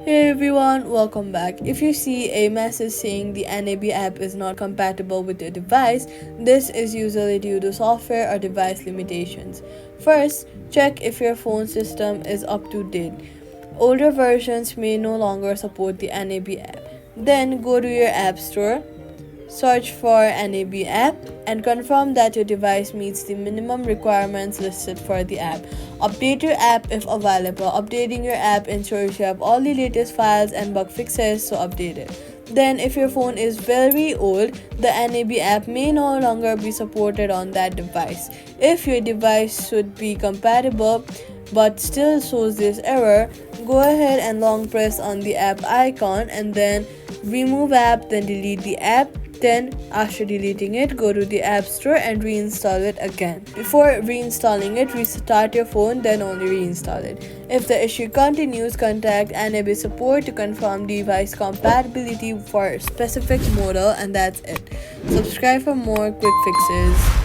Hey everyone, welcome back. If you see a message saying the NAB app is not compatible with your device, this is usually due to software or device limitations. First, check if your phone system is up to date. Older versions may no longer support the NAB app. Then go to your app store, search for NAB app, and confirm that your device meets the minimum requirements listed for the app. Update your app if available. Updating your app ensures you have all the latest files and bug fixes, so update it. Then, if your phone is very old, the NAB app may no longer be supported on that device. If your device should be compatible but still shows this error, go ahead and long press on the app icon and then remove app, then delete the app. Then, after deleting it, go to the App Store and reinstall it again. Before reinstalling it, restart your phone, then only reinstall it. If the issue continues, contact NAB support to confirm device compatibility for a specific model, and that's it. Subscribe for more quick fixes.